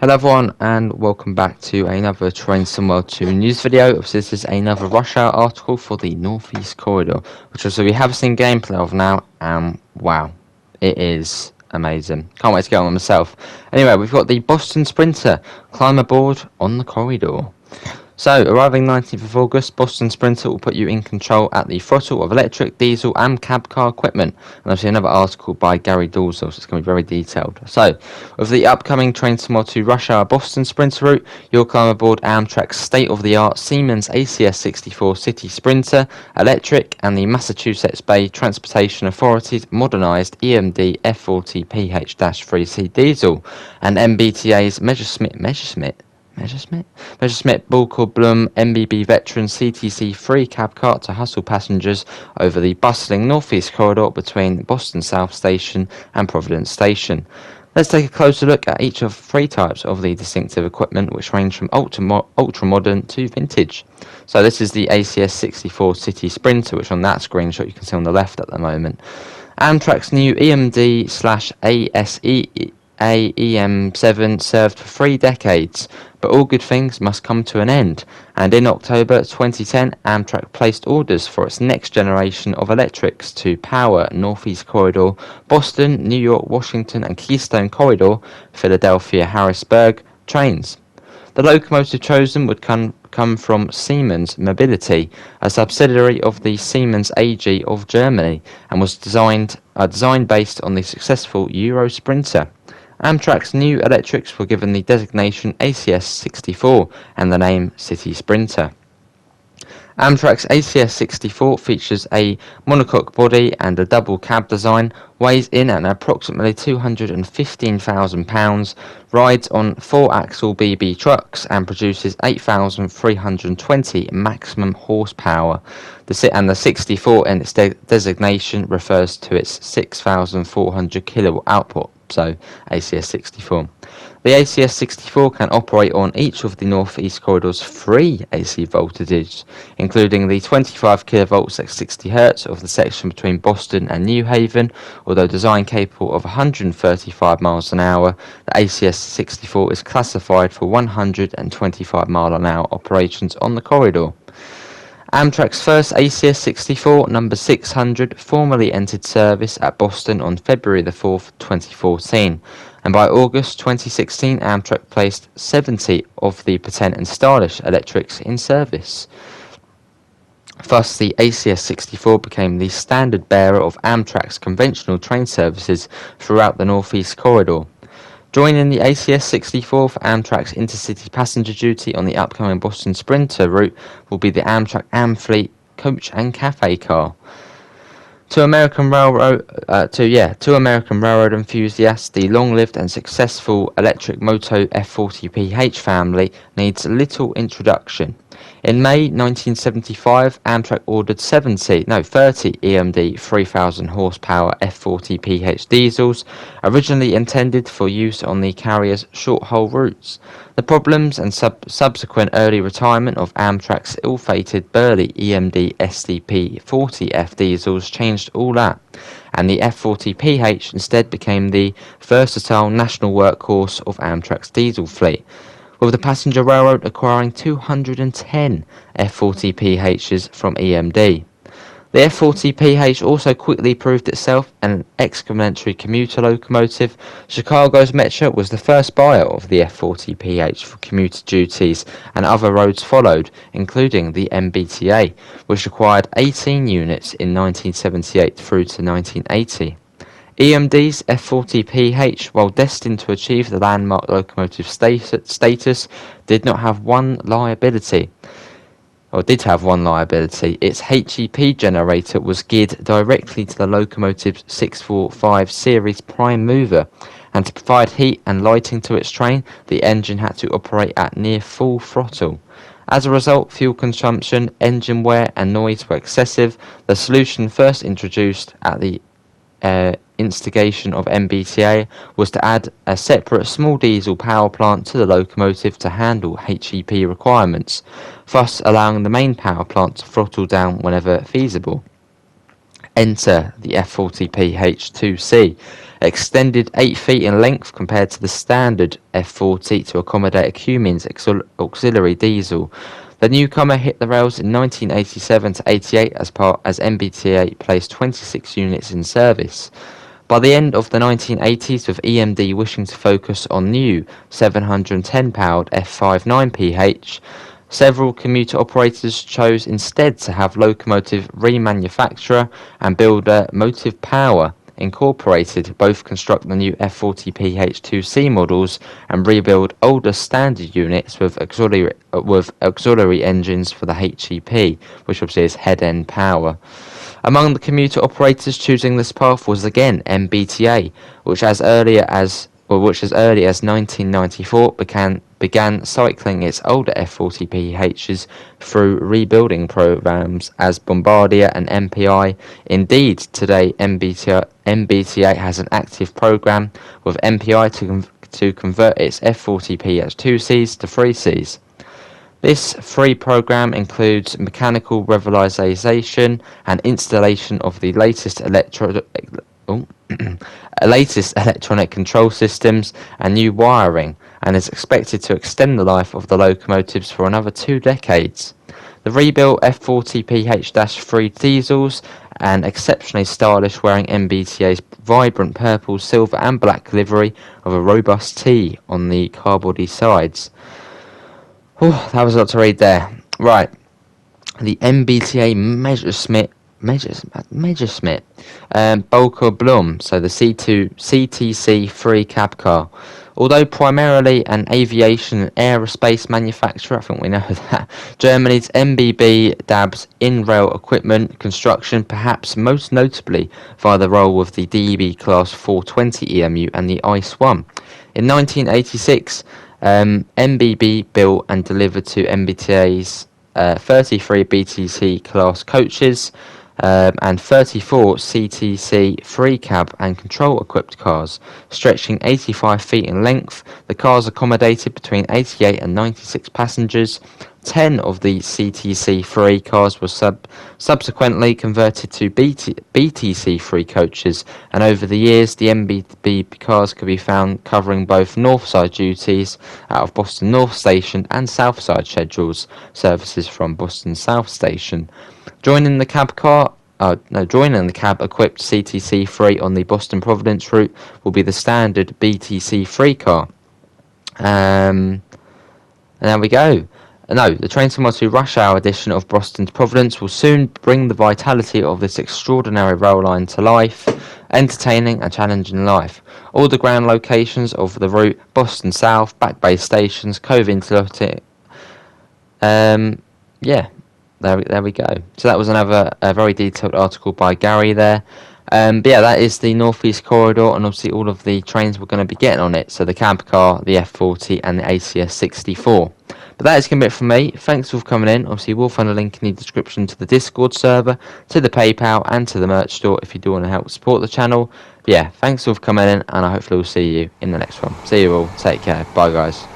Hello everyone and welcome back to another Train Somewhere 2 news video. This is another rush hour article for the Northeast Corridor, which also we have seen gameplay of now, and wow, it is amazing. Can't wait to get on myself. Anyway, we've got the Boston Sprinter, climb aboard on the corridor. So, arriving 19th of August, Boston Sprinter will put you in control at the throttle of electric, diesel and cab car equipment. And I've seen another article by Gary Dalzell, so it's going to be very detailed. So, with the upcoming Train Tomorrow to Rush Hour Boston Sprinter route, you'll climb aboard Amtrak's state-of-the-art Siemens ACS64 City Sprinter Electric and the Massachusetts Bay Transportation Authority's modernised EMD F40PH-3C diesel and MBTA's Messerschmitt Bullcore Bloom MBB Veteran CTC3 cab car to hustle passengers over the bustling northeast corridor between Boston South Station and Providence Station. Let's take a closer look at each of three types of the distinctive equipment, which range from ultra-modern to vintage. So this is the ACS 64 City Sprinter, which on that screenshot you can see on the left at the moment. Amtrak's new EMD/ASE AEM7 served for 3 decades, but all good things must come to an end, and in October 2010 Amtrak placed orders for its next generation of electrics to power Northeast Corridor, Boston, New York, Washington and Keystone Corridor, Philadelphia, Harrisburg trains. The locomotive chosen would come from Siemens Mobility, a subsidiary of the Siemens AG of Germany, and was designed based on the successful Euro Sprinter. Amtrak's new electrics were given the designation ACS64 and the name City Sprinter. Amtrak's ACS64 features a monocoque body and a double cab design, weighs in at approximately 215,000 pounds, rides on 4-axle BB trucks and produces 8,320 maximum horsepower. The 64 in its designation refers to its 6,400 kilowatt output, so ACS64. The ACS64 can operate on each of the Northeast Corridor's 3 AC voltages, including the 25 kV at 60 Hz of the section between Boston and New Haven. Although designed capable of 135 miles an hour, the ACS64 is classified for 125 mile an hour operations on the corridor. Amtrak's first ACS64, number 600, formally entered service at Boston on February the 4th, 2014, and by August 2016 Amtrak placed 70 of the potent and stylish electrics in service. Thus, the ACS64 became the standard bearer of Amtrak's conventional train services throughout the Northeast Corridor. Joining the ACS64 for Amtrak's intercity passenger duty on the upcoming Boston Sprinter route will be the Amtrak Amfleet coach and cafe car. To American Railroad enthusiasts, the long-lived and successful electric Moto F40PH family needs little introduction. In May 1975, Amtrak ordered 30 EMD 3,000 horsepower F40PH diesels, originally intended for use on the carrier's short-haul routes. The problems and subsequent early retirement of Amtrak's ill-fated Burley EMD SDP-40F diesels changed all that, and the F40PH instead became the versatile national workhorse of Amtrak's diesel fleet, with the passenger railroad acquiring 210 F40PHs from EMD. The F40PH also quickly proved itself an excellent commuter locomotive. Chicago's Metro was the first buyer of the F40PH for commuter duties, and other roads followed, including the MBTA, which acquired 18 units in 1978 through to 1980. EMD's F40PH, while destined to achieve the landmark locomotive status, did have one liability. Its HEP generator was geared directly to the locomotive's 645 series prime mover, and to provide heat and lighting to its train, the engine had to operate at near full throttle. As a result, fuel consumption, engine wear and noise were excessive. The solution, first introduced at the instigation of MBTA, was to add a separate small diesel power plant to the locomotive to handle HEP requirements, thus allowing the main power plant to throttle down whenever feasible. Enter the F40PH2C, extended 8 feet in length compared to the standard F40 to accommodate a Cummins auxiliary diesel. The newcomer hit the rails in 1987 to 88 as MBTA placed 26 units in service. By the end of the 1980s, with EMD wishing to focus on new 710-powered F59PH, several commuter operators chose instead to have locomotive remanufacturer and builder Motive Power Incorporated both construct the new F40PH2C models and rebuild older standard units with auxiliary engines for the HEP, which obviously is head-end power. Among the commuter operators choosing this path was again MBTA, which as early as 1994 began cycling its older F40PHs through rebuilding programs as Bombardier and MPI. Indeed, today MBTA has an active program with MPI to convert its F40PH2Cs to 3Cs. This free program includes mechanical revitalization and installation of the latest electronic control systems and new wiring, and is expected to extend the life of the locomotives for another 2 decades. The rebuilt F40PH-3 diesels, an exceptionally stylish wearing MBTA's vibrant purple, silver and black livery of a robust T on the car body sides. That was a lot to read there. Right, the MBTA Messerschmitt Volker Blum, so the CTC-3 cab car. Although primarily an aviation and aerospace manufacturer, I think we know that, Germany's MBB dabs in rail equipment construction, perhaps most notably via the role with the DB Class 420 EMU and the ICE-1. In 1986, MBB built and delivered to MBTA's 33 BTC class coaches and 34 CTC free cab and control equipped cars, stretching 85 feet in length. The cars accommodated between 88 and 96 passengers. 10 of the CTC-3 cars were subsequently converted to BTC-3 coaches, and over the years the MBB cars could be found covering both north side duties out of Boston North Station and south side schedules, services from Boston South Station. Joining the cab equipped CTC-3 on the Boston Providence route will be the standard BTC-3 car. And there we go. No, the Train 212 Rush Hour edition of Boston to Providence will soon bring the vitality of this extraordinary rail line to life, entertaining and challenging life. All the ground locations of the route: Boston South, Back Bay stations, Cove Interlock. There we go. So that was another very detailed article by Gary there. But yeah, that is the Northeast Corridor, and obviously all of the trains we're going to be getting on it. So the cab car, the F40 and the ACS 64. But that is going to be it from me. Thanks for coming in. Obviously, we'll find a link in the description to the Discord server, to the PayPal, and to the merch store if you do want to help support the channel. But yeah, thanks for coming in, and I hopefully will see you in the next one. See you all. Take care. Bye, guys.